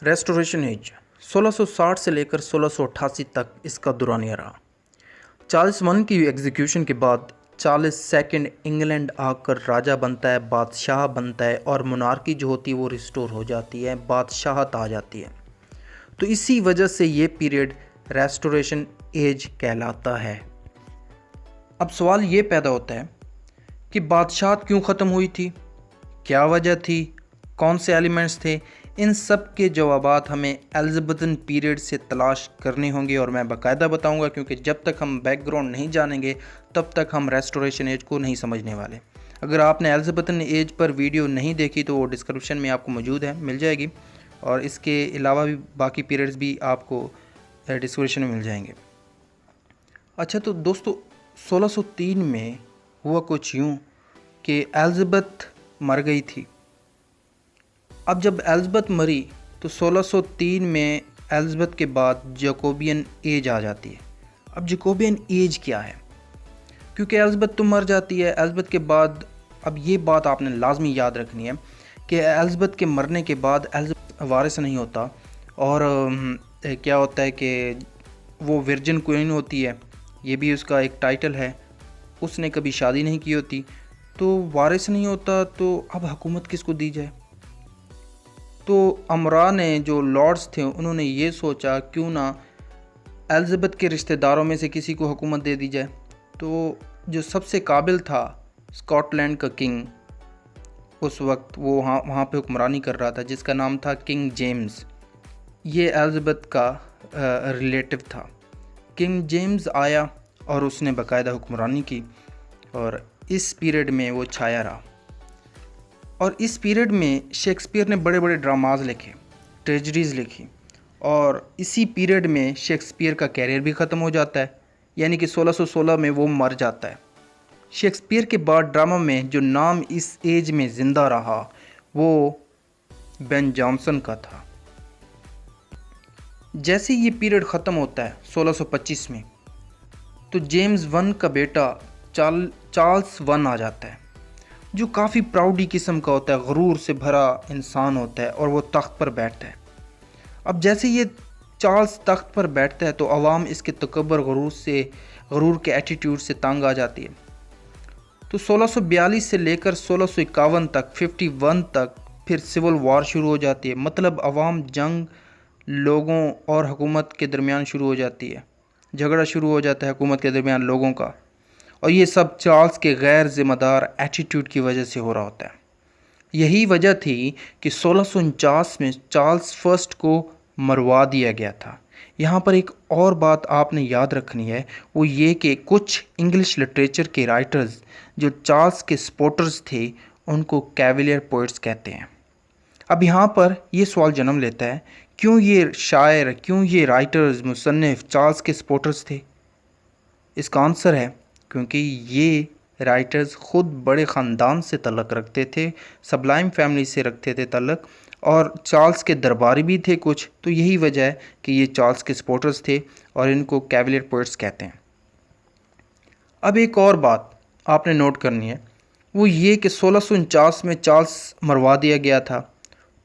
Restoration age 1660 से लेकर 1688 तक इसका दौरानिया रहा। चार्ल्स वन की एग्जीक्यूशन के बाद चार्ल्स सेकंड इंग्लैंड आकर राजा बनता है, बादशाह बनता है और मोनार्की जो होती है वो रिस्टोर हो जाती है, बादशाहत आ जाती है। तो इसी वजह से ये पीरियड रेस्टोरेशन एज कहलाता है। अब सवाल ये पैदा होता है कि बादशाहत क्यों ख़त्म हुई थी, क्या वजह थी, कौन से एलिमेंट्स थे। इन सब के जवाबात हमें एलिज़ाबेथन पीरियड से तलाश करने होंगे और मैं बाकायदा बताऊंगा, क्योंकि जब तक हम बैकग्राउंड नहीं जानेंगे तब तक हम रेस्टोरेशन एज को नहीं समझने वाले। अगर आपने एलिज़ाबेथन एज पर वीडियो नहीं देखी तो वो डिस्क्रिप्शन में आपको मौजूद है, मिल जाएगी। और इसके अलावा भी बाकी पीरियड्स भी आपको डिस्क्रिप्शन में मिल जाएंगे। अच्छा, तो दोस्तों 1603 में हुआ कुछ यूँ कि एलिज़ाबेथ मर गई थी। अब जब एलिज़ाबेथ मरी तो 1603 में एलिज़ाबेथ के बाद जैकोबियन एज आ जाती है। अब जैकोबियन एज क्या है, क्योंकि एलिज़ाबेथ तो मर जाती है। एलिज़ाबेथ के बाद अब ये बात आपने लाजमी याद रखनी है कि एलिज़ाबेथ के मरने के बाद एलिज़ाबेथ वारिस नहीं होता और क्या होता है कि वो वर्जिन क्वीन होती है, ये भी उसका एक टाइटल है। उसने कभी शादी नहीं की होती, तो वारिस नहीं होता, तो अब हुकूमत किसको दी जाए। तो अमरा ने, जो लॉर्ड्स थे, उन्होंने ये सोचा क्यों ना एलिज़ाबेथ के रिश्तेदारों में से किसी को हुकूमत दे दी जाए। तो जो सबसे काबिल था स्कॉटलैंड का किंग, उस वक्त वो वहाँ पे हुक्मरानी कर रहा था, जिसका नाम था किंग जेम्स। ये एलिज़ाबेथ का रिलेटिव था। किंग जेम्स आया और उसने बाकायदा हुक्मरानी की और इस पीरियड में वो छाया रहा। और इस पीरियड में शेक्सपियर ने बड़े बड़े ड्रामाज लिखे, ट्रेजेडीज़ लिखी, और इसी पीरियड में शेक्सपियर का कैरियर भी ख़त्म हो जाता है, यानी कि 1616 में वो मर जाता है। शेक्सपियर के बाद ड्रामा में जो नाम इस एज में ज़िंदा रहा वो बेन जॉनसन का था। जैसे ये पीरियड ख़त्म होता है 1625 में, तो जेम्स वन का बेटा चार्ल्स वन आ जाता है, जो काफ़ी प्राउडी किस्म का होता है, गरूर से भरा इंसान होता है, और वो तख्त पर बैठता है। अब जैसे ये चार्ल्स तख्त पर बैठता है तो अवाम इसके तकब्बर गरूर के एटीट्यूड से तंग आ जाती है। तो 1642 से लेकर 1651 तक 51 तक फिर सिविल वार शुरू हो जाती है। मतलब अवाम जंग लोगों और हुकूमत के दरमियान शुरू हो जाती है, झगड़ा शुरू हो जाता है हुकूमत के दरमियान लोगों का, और ये सब चार्ल्स के गैर ज़िम्मेदार एटीट्यूड की वजह से हो रहा होता है। यही वजह थी कि 1649 में चार्ल्स फर्स्ट को मरवा दिया गया था। यहाँ पर एक और बात आपने याद रखनी है, वो ये कि कुछ इंग्लिश लिटरेचर के राइटर्स जो चार्ल्स के सपोर्टर्स थे उनको कैवलियर पोइट्स कहते हैं। अब यहाँ पर ये सवाल जन्म लेता है, क्यों ये शायर, क्यों ये राइटर्स, मुसन्निफ चार्ल्स के सपोर्टर्स थे। इसका आंसर है क्योंकि ये राइटर्स ख़ुद बड़े ख़ानदान से तल्लक़ रखते थे, सबलाइम फैमिली से रखते थे तल्लक़, और चार्ल्स के दरबारी भी थे कुछ। तो यही वजह है कि ये चार्ल्स के सपोर्टर्स थे और इनको कैवलियर पोइट्स कहते हैं। अब एक और बात आपने नोट करनी है, वो ये कि 1649 में चार्ल्स मरवा दिया गया था,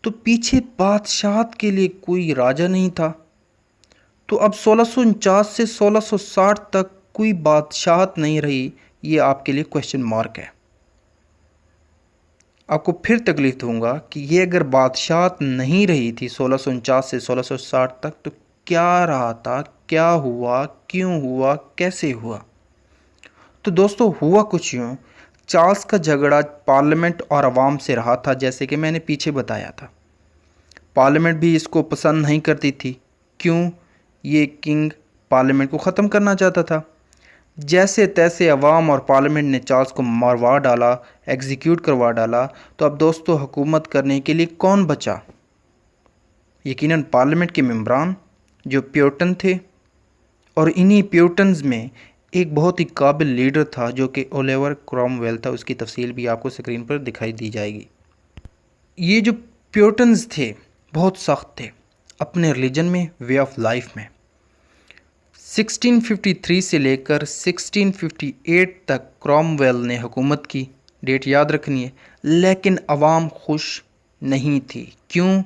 तो पीछे बादशाहत के लिए कोई राजा नहीं था। तो अब 1649 से 1660 तक कोई बादशाहत नहीं रही, ये आपके लिए क्वेश्चन मार्क है। आपको फिर तकलीफ दूंगा कि ये अगर बादशाहत नहीं रही थी 1649 से 1660 तक, तो क्या रहा था, क्या हुआ, क्यों हुआ, कैसे हुआ। तो दोस्तों हुआ कुछ यूँ, चार्ल्स का झगड़ा पार्लियामेंट और अवाम से रहा था, जैसे कि मैंने पीछे बताया था। पार्लियामेंट भी इसको पसंद नहीं करती थी। क्यों? ये किंग पार्लियामेंट को ख़त्म करना चाहता था। जैसे तैसे अवाम और पार्लियामेंट ने चार्ल्स को मरवा डाला, एग्जीक्यूट करवा डाला। तो अब दोस्तों हुकूमत करने के लिए कौन बचा? यकीनन पार्लियामेंट के मेंबरान जो प्यूरिटन थे, और इन्हीं प्यूरिटन्स में एक बहुत ही काबिल लीडर था जो कि ओलिवर क्रॉमवेल था। उसकी तफसील भी आपको स्क्रीन पर दिखाई दी जाएगी। ये जो प्यूरिटन्स थे बहुत सख्त थे अपने रिलीजन में, वे ऑफ लाइफ में। 1653 से लेकर 1658 तक क्रॉमवेल ने हुकूमत की, डेट याद रखनी है, लेकिन अवाम खुश नहीं थी। क्यों?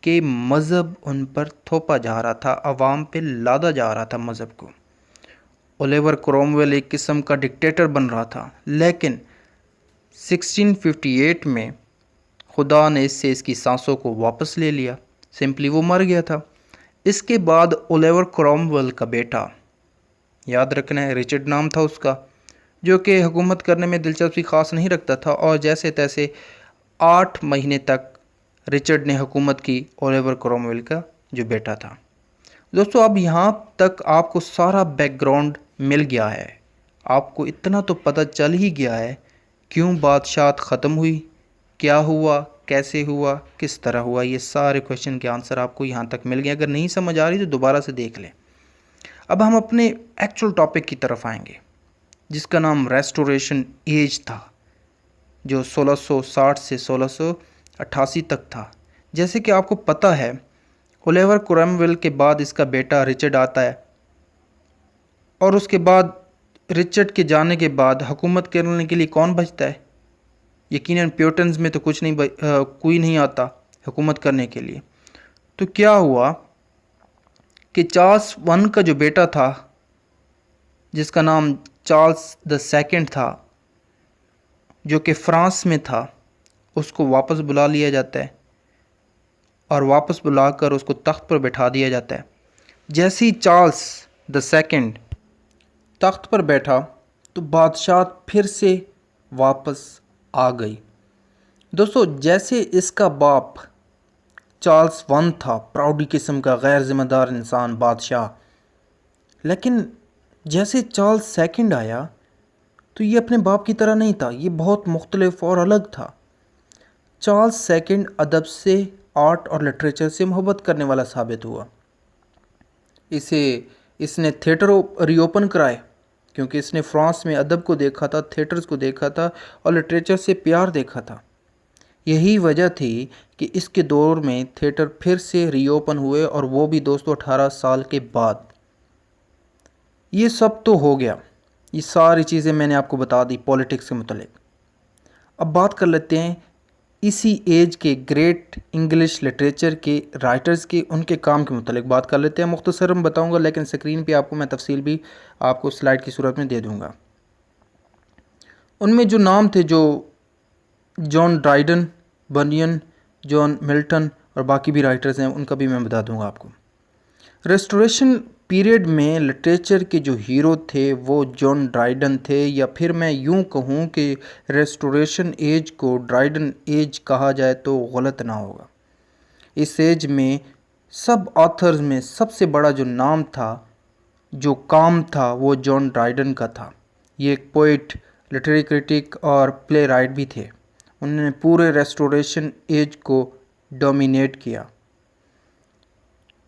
कि मज़हब उन पर थोपा जा रहा था, अवाम पे लादा जा रहा था मज़हब को। ओलिवर क्रोमवेल एक किस्म का डिक्टेटर बन रहा था, लेकिन 1658 में खुदा ने इससे इसकी सांसों को वापस ले लिया। सिंपली वो मर गया था। इसके बाद ओलिवर क्रोमवेल का बेटा, याद रखना है रिचर्ड नाम था उसका, जो कि हुकूमत करने में दिलचस्पी ख़ास नहीं रखता था, और जैसे तैसे 8 महीने तक रिचर्ड ने हुकूमत की ओलिवर क्रोमवेल का जो बेटा था। दोस्तों, अब यहाँ तक आपको सारा बैकग्राउंड मिल गया है। आपको इतना तो पता चल ही गया है क्यों बादशाहत ख़त्म हुई, क्या हुआ, कैसे हुआ, किस तरह हुआ। ये सारे क्वेश्चन के आंसर आपको यहाँ तक मिल गए। अगर नहीं समझ आ रही तो दोबारा से देख लें। अब हम अपने एक्चुअल टॉपिक की तरफ आएंगे, जिसका नाम रेस्टोरेशन एज था, जो 1660 से 1688 तक था। जैसे कि आपको पता है, ओलिवर क्रोमवेल के बाद इसका बेटा रिचर्ड आता है, और उसके बाद रिचर्ड के जाने के बाद हुकूमत करने के लिए कौन बचता है? यकीनन प्यूरिटन्स में तो कोई नहीं आता हुकूमत करने के लिए। तो क्या हुआ कि चार्ल्स वन का जो बेटा था, जिसका नाम चार्ल्स द सेकंड था, जो कि फ्रांस में था, उसको वापस बुला लिया जाता है और वापस बुलाकर उसको तख्त पर बैठा दिया जाता है। जैसे ही चार्ल्स द सेकंड तख्त पर बैठा तो बादशाह फिर से वापस आ गई। दोस्तों, जैसे इसका बाप चार्ल्स वन था, प्राउडी किस्म का गैर जिम्मेदार इंसान, बादशाह, लेकिन जैसे चार्ल्स सेकंड आया तो ये अपने बाप की तरह नहीं था, ये बहुत मुख्तलिफ और अलग था। चार्ल्स सेकंड अदब से, आर्ट और लिटरेचर से मोहब्बत करने वाला साबित हुआ। इसने थिएटर रीओपन कराए, क्योंकि इसने फ्रांस में अदब को देखा था, थिएटर्स को देखा था और लिटरेचर से प्यार देखा था। यही वजह थी कि इसके दौर में थिएटर फिर से रीओपन हुए, और वो भी दोस्तों 18 साल के बाद। ये सब तो हो गया, ये सारी चीज़ें मैंने आपको बता दी पॉलिटिक्स के मुतालिक। अब बात कर लेते हैं इसी एज के ग्रेट इंग्लिश लिटरेचर के राइटर्स के, उनके काम के मुतालिक बात कर लेते हैं। मुख्तसर मैं बताऊंगा, लेकिन स्क्रीन पे आपको मैं तफसील भी आपको स्लाइड की सूरत में दे दूंगा। उनमें जो नाम थे, जो जॉन ड्राइडन, बनियन, जॉन मिल्टन और बाकी भी राइटर्स हैं, उनका भी मैं बता दूंगा आपको। रेस्टोरेशन पीरियड में लिटरेचर के जो हीरो थे वो जॉन ड्राइडन थे, या फिर मैं यूं कहूं कि रेस्टोरेशन एज को ड्राइडन एज कहा जाए तो गलत ना होगा। इस एज में सब ऑथर्स में सबसे बड़ा जो नाम था, जो काम था, वो जॉन ड्राइडन का था। ये एक पोइट, लिटरेरी क्रिटिक और प्ले राइट भी थे। उन्होंने पूरे रेस्टोरेशन एज को डोमिनेट किया।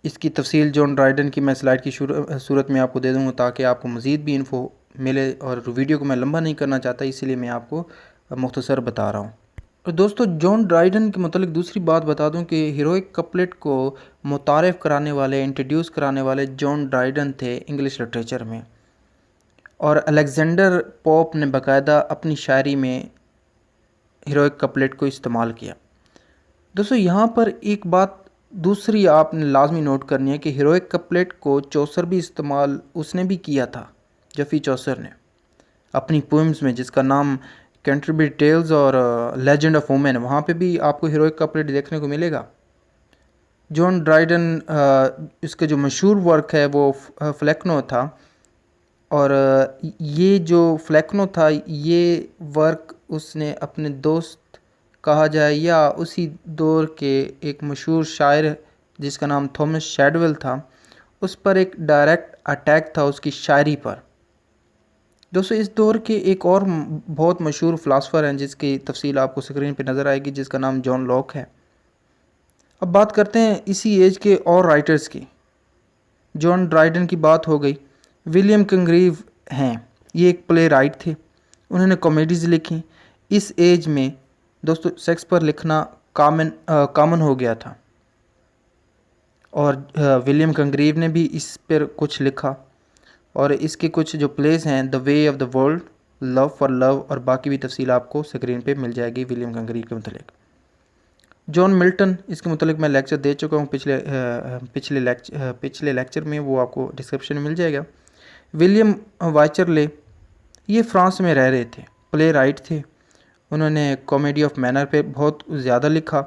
इसकी तफसील जॉन ड्राइडन की मैं स्लाइड की सूरत में आपको दे दूँगा, ताकि आपको मज़ीद भी इन्फो मिले, और वीडियो को मैं लंबा नहीं करना चाहता, इसीलिए मैं आपको मुख्तसर बता रहा हूँ। और दोस्तों, जॉन ड्राइडन के मतलब दूसरी बात बता दूं कि हीरोइक कपलेट को मुतारिफ़ कराने वाले, इंट्रोड्यूस कराने वाले जॉन ड्राइडन थे इंग्लिश लिटरेचर में, और अलेक्जेंडर पोप ने बाकायदा अपनी शायरी में हीरोइक कपलेट को इस्तेमाल किया। दोस्तों, यहाँ पर एक बात दूसरी आपने लाजमी नोट करनी है कि हीरोइक कपलेट को चौसर भी इस्तेमाल उसने भी किया था, जफ़ी चौसर ने अपनी पोइम्स में, जिसका नाम कैंटरबरी टेल्स और लेजेंड ऑफ वुमेन, वहाँ पे भी आपको हीरोइक कपलेट देखने को मिलेगा। जॉन ड्राइडन इसका जो मशहूर वर्क है वो फ्लैक्नो था, और ये जो फ्लैक्नो था, ये वर्क उसने अपने दोस्त कहा जाए या उसी दौर के एक मशहूर शायर जिसका नाम थॉमस शैडवेल था, उस पर एक डायरेक्ट अटैक था उसकी शायरी पर। दोस्तों, इस दौर के एक और बहुत मशहूर फ़िलासफ़र हैं जिसकी तफसील आपको स्क्रीन पे नज़र आएगी, जिसका नाम जॉन लॉक है। अब बात करते हैं इसी एज के और राइटर्स की। जॉन ड्राइडन की बात हो गई। विलियम कंग्रीव हैं, ये एक प्ले राइट थे, उन्होंने कॉमेडीज़ लिखी। इस एज में दोस्तों सेक्स पर लिखना कॉमन हो गया था, और विलियम कंग्रीव ने भी इस पर कुछ लिखा, और इसके कुछ जो प्लेस हैं, the way of the world, love for love और बाकी भी तफसील आपको स्क्रीन पे मिल जाएगी विलियम कंग्रीव के मुतालिक। जॉन मिल्टन, इसके मुतालिक मैं लेक्चर दे चुका हूँ पिछले लेक्चर में, वो आपको डिस्क्रिप्शन में मिल जाएगा। विलियम वाइचरले, ये फ्रांस में रह रहे थे, प्ले राइट थे। उन्होंने कॉमेडी ऑफ मैनर पे बहुत ज़्यादा लिखा।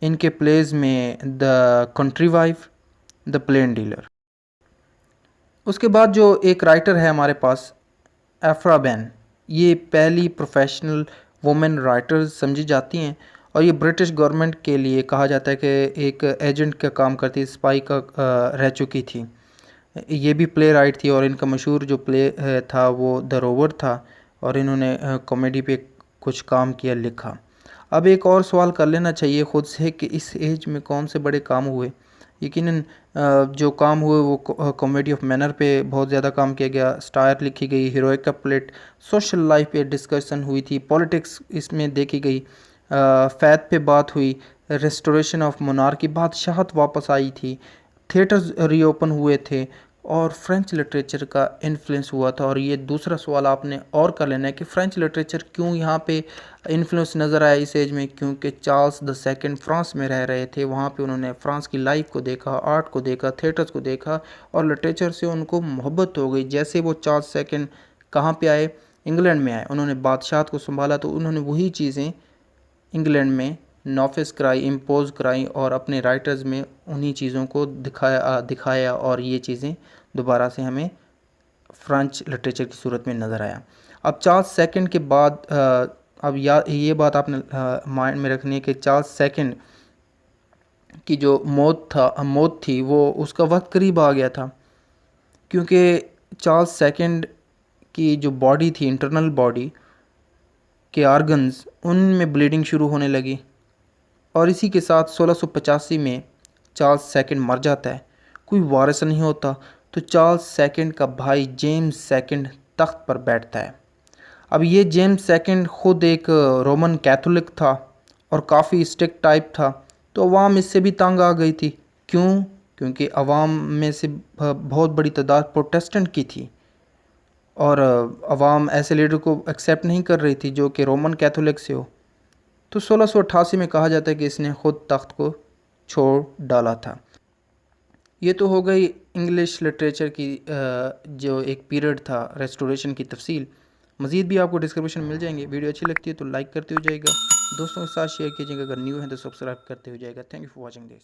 इनके प्लेज में the country wife, the plain dealer. उसके बाद जो एक राइटर है हमारे पास, एफ्रा बैन, ये पहली प्रोफेशनल वुमेन राइटर समझी जाती हैं और ये ब्रिटिश गवर्नमेंट के लिए कहा जाता है कि एक एजेंट का काम करती, स्पाई का रह चुकी थी। ये भी प्ले राइट थी और इनका मशहूर जो प्ले था वो द रोवर था और इन्होंने कॉमेडी पे कुछ काम किया, लिखा। अब एक और सवाल कर लेना चाहिए ख़ुद से कि इस एज में कौन से बड़े काम हुए। यकीनन जो काम हुए वो कॉमेडी ऑफ मैनर पे बहुत ज़्यादा काम किया गया, स्टार लिखी गई, हीरोइक का प्लेट, सोशल लाइफ पे डिस्कशन हुई थी, पॉलिटिक्स इसमें देखी गई, फ़ैद पे बात हुई, रेस्टोरेशन ऑफ मोनार्की, बादशाहत वापस आई थी, थिएटर्स रीओपन हुए थे और फ्रेंच लिटरेचर का इन्फ्लुएंस हुआ था। और ये दूसरा सवाल आपने और कर लेना है कि फ्रेंच लिटरेचर क्यों यहाँ पे इन्फ्लुएंस नज़र आया इस एज में, क्योंकि चार्ल्स द सेकंड फ्रांस में रह रहे थे। वहाँ पे उन्होंने फ्रांस की लाइफ को देखा, आर्ट को देखा, थिएटर्स को देखा और लिटरेचर से उनको मोहब्बत हो गई। जैसे वो चार्ल्स सेकंड कहाँ पे आए, इंग्लैंड में आए, उन्होंने बादशाहत को संभाला तो उन्होंने वही चीज़ें इंग्लैंड में नॉफिस कराई, इम्पोज कराई और अपने राइटर्स में उन्हीं चीज़ों को दिखाया और ये चीज़ें दोबारा से हमें फ्रेंच लिटरेचर की सूरत में नज़र आया। अब चार्ल्स सेकंड के बाद अब ये बात आपने माइंड में रखनी है कि चार्ल्स सेकंड की जो मौत थी वो उसका वक्त करीब आ गया था, क्योंकि चार्ल्स सेकंड की जो बॉडी थी, इंटरनल बॉडी के आर्गन्स, उनमें ब्लीडिंग शुरू होने लगी और इसी के साथ 1685 में चार्ल्स सेकंड मर जाता है। कोई वारिस नहीं होता तो चार्ल्स सेकंड का भाई जेम्स सेकंड तख्त पर बैठता है। अब ये जेम्स सेकंड ख़ुद एक रोमन कैथोलिक था और काफ़ी स्ट्रिक्ट टाइप था, तो अवाम इससे भी तंग आ गई थी। क्यों? क्योंकि अवाम में से बहुत बड़ी तादाद प्रोटेस्टेंट की थी और अवाम ऐसे लीडर को एक्सेप्ट नहीं कर रही थी जो कि रोमन कैथोलिक से हो। तो 1688 में कहा जाता है कि इसने ख़ुद तख्त को छोड़ डाला था। ये तो हो गई इंग्लिश लिटरेचर की जो एक पीरियड था, रेस्टोरेशन की तफसील। मज़ीद भी आपको डिस्क्रिप्शन मिल जाएंगे। वीडियो अच्छी लगती है तो लाइक करते हो जाएगा, दोस्तों के साथ शेयर कीजिएगा, अगर न्यू है तो सब्सक्राइब करते हो जाएगा। Thank you for watching this.